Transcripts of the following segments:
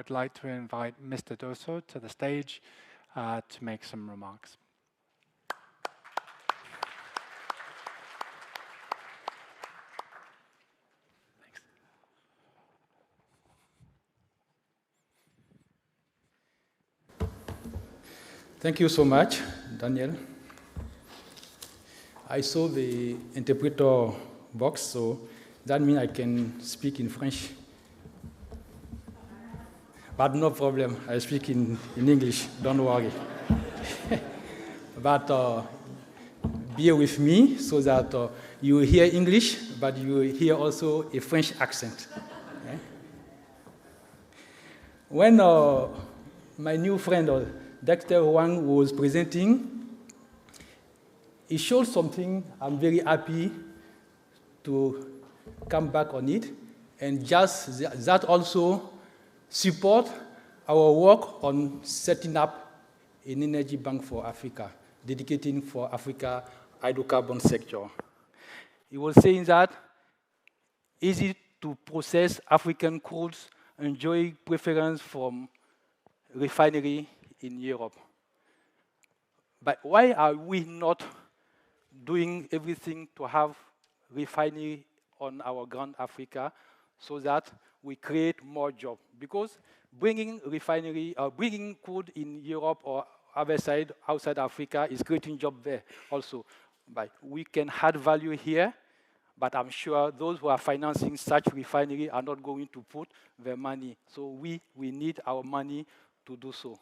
would like to invite Mr. Dosso to the stage to make some remarks. Thank you so much, Daniel. I saw the interpreter box, so that means I can speak in French. But no problem, I speak in English, don't worry. But bear with me so that you hear English, but you hear also a French accent. Okay? When my new friend, Dr. Wang, was presenting, he showed something I'm very happy to come back on it, and just that also support our work on setting up an energy bank for Africa, dedicating for Africa hydrocarbon sector. He was saying that easy to process African crudes enjoy preference from refinery in Europe. But why are we not doing everything to have refinery on our Grand Africa so that we create more jobs? Because bringing refinery or bringing crude in Europe or other side outside Africa is creating jobs there also. But we can add value here, but I'm sure those who are financing such refinery are not going to put their money. So we need our money to do so.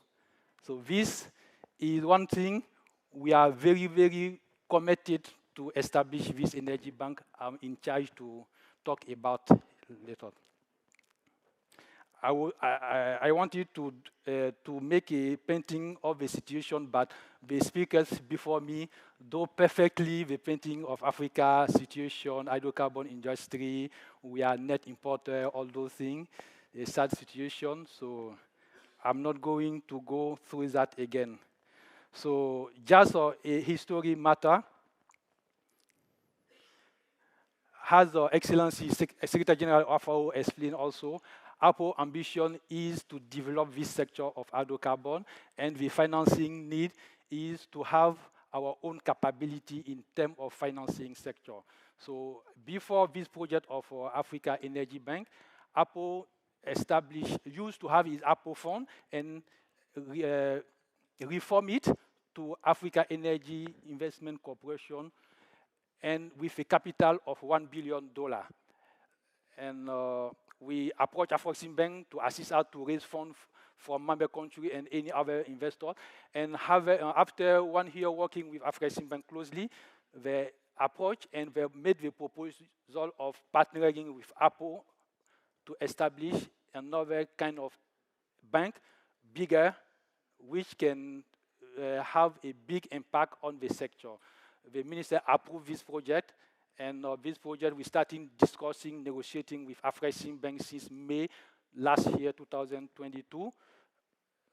So this is one thing we are very, very committed to establish this energy bank. I'm in charge to talk about later. I wanted to make a painting of the situation, but the speakers before me do perfectly the painting of Africa situation, hydrocarbon industry, we are net importer, all those things, a sad situation, so I'm not going to go through that again. So just a history matter, as the Excellency Secretary General of FAO explained also, our ambition is to develop this sector of hydrocarbon, and the financing need is to have our own capability in terms of financing sector. So before this project of Africa Energy Bank, APO used to have his APO fund and reform it to Africa Energy Investment Corporation, and with a capital of $1 billion. And we approached Afrexim Bank to assist us to raise funds from member country and any other investor. And after 1 year working with Afrexim Bank closely, they approached and they made the proposal of partnering with APO to establish another kind of bank, bigger, which can have a big impact on the sector. The minister approved this project, and this project we started discussing, negotiating with Afrexim Bank since May last year, 2022,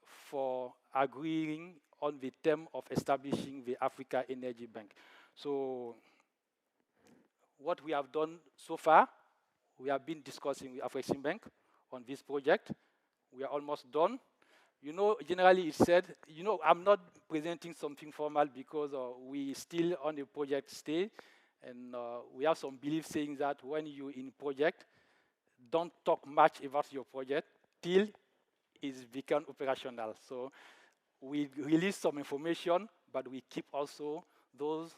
for agreeing on the term of establishing the Africa Energy Bank. So what we have done so far, we have been discussing with Afrexim Bank on this project. We are almost done. You know, generally it's said, you know, I'm not presenting something formal because we still on the project stage, and we have some belief saying that when you in project, don't talk much about your project till it's become operational. So we release some information, but we keep also those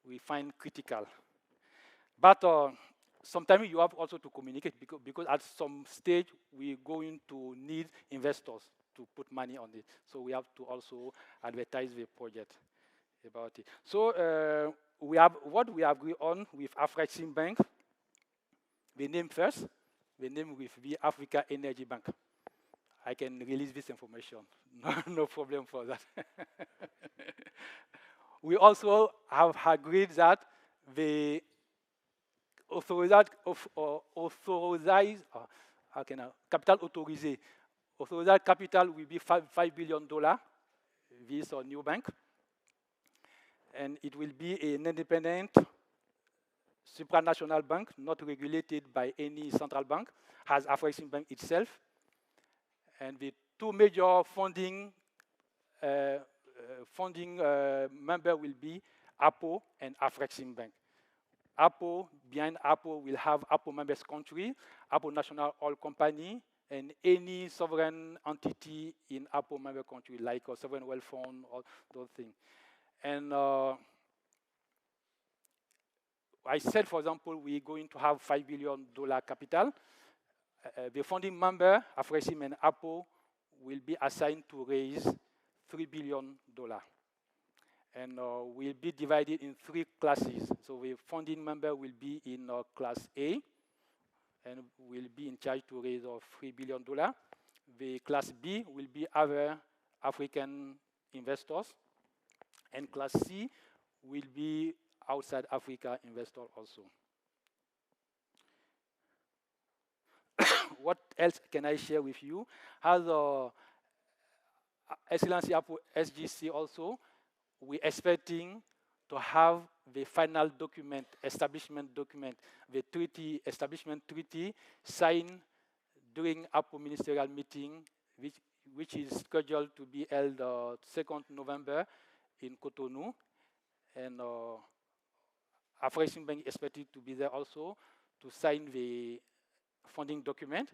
we find critical. But sometimes you have also to communicate because at some stage we're going to need investors to put money on it. So we have to also advertise the project about it. So we have what we agree on with Afrexim Bank. The name first, the name with the Africa Energy Bank. I can release this information. No problem for that. We also have agreed that the authorized capital authorized capital will be $5 billion, this new bank. And it will be an independent supranational bank, not regulated by any central bank, as Afrexim Bank itself. And the two major funding member will be APO and Afreximbank. APO, behind APO, will have APO members country, APO national oil company, and any sovereign entity in APO member country, like a sovereign wealth fund or those things. And I said, for example, we're going to have $5 billion capital. The funding member, Afresim and APO, will be assigned to raise $3 billion. And will be divided in 3 classes. So the funding member will be in class A, and will be in charge to raise $3 billion. The class B will be other African investors, and class C will be outside Africa investors also. What else can I share with you? As Excellency Apo SGC also, we're expecting to have the final document, establishment document, the treaty, establishment treaty, signed during APO ministerial meeting, which is scheduled to be held 2nd November in Cotonou. And Afreximbank is expected to be there also to sign the funding document.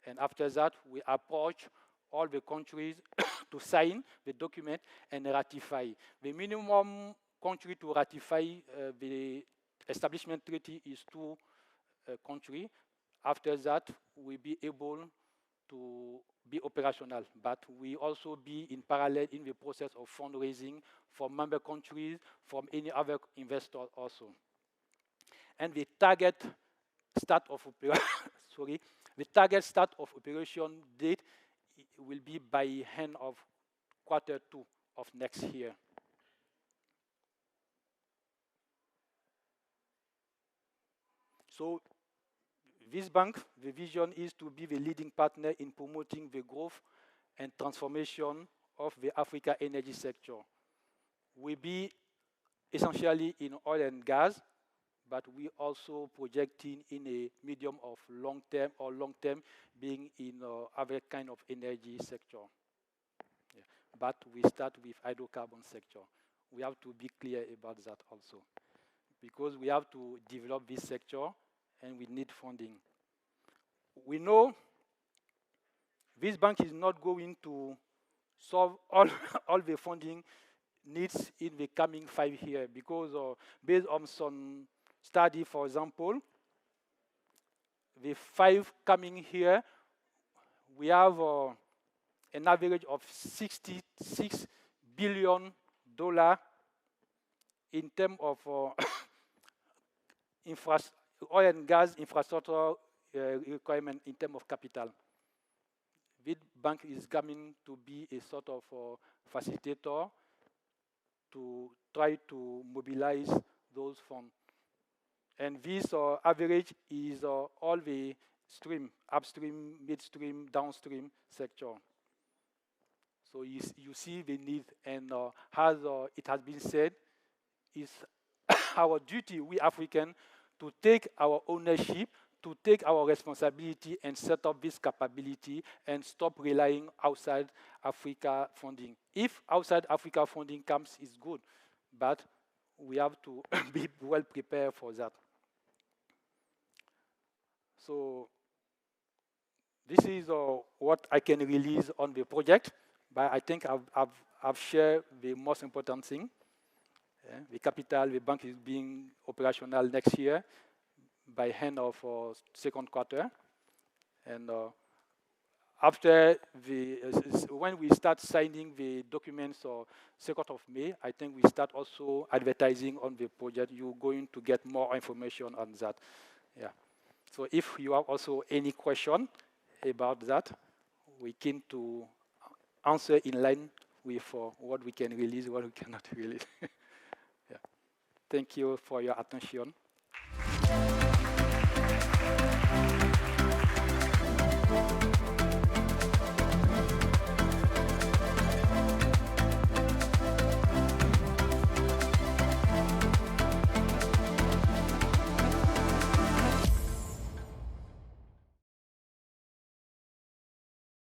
And after that, we approach all the countries to sign the document and ratify. The minimum country to ratify the establishment treaty is 2 countries. After that, we'll be able to be operational, but we also be in parallel in the process of fundraising from member countries, from any other investor also. And the target start of the target start of operation date will be by end of Q2 of next year. So this bank, the vision is to be the leading partner in promoting the growth and transformation of the Africa energy sector. We'll be essentially in oil and gas, but we also projecting in a medium of long term being in other kind of energy sector. Yeah. But we start with hydrocarbon sector. We have to be clear about that also, because we have to develop this sector and we need funding. We know this bank is not going to solve all the funding needs in the coming 5 years, because based on some study, for example, the 5 coming here, we have an average of $66 billion in terms of oil and gas infrastructure requirement in terms of capital. This bank is coming to be a sort of facilitator to try to mobilize those funds. And this average is all the stream, upstream, midstream, downstream sector. So you see the need, and as it has been said, it's our duty, we Africans, to take our ownership, to take our responsibility and set up this capability and stop relying outside Africa funding. If outside Africa funding comes, it's good, but we have to be well prepared for that. So this is what I can release on the project, but I think I've shared the most important thing. Yeah, the capital, the bank is being operational next year by end of 2nd quarter. And after when we start signing the documents 2nd of May, I think we start also advertising on the project. You're going to get more information on that. Yeah. So if you have also any question about that, we keen to answer in line with what we can release, what we cannot release. Yeah. Thank you for your attention.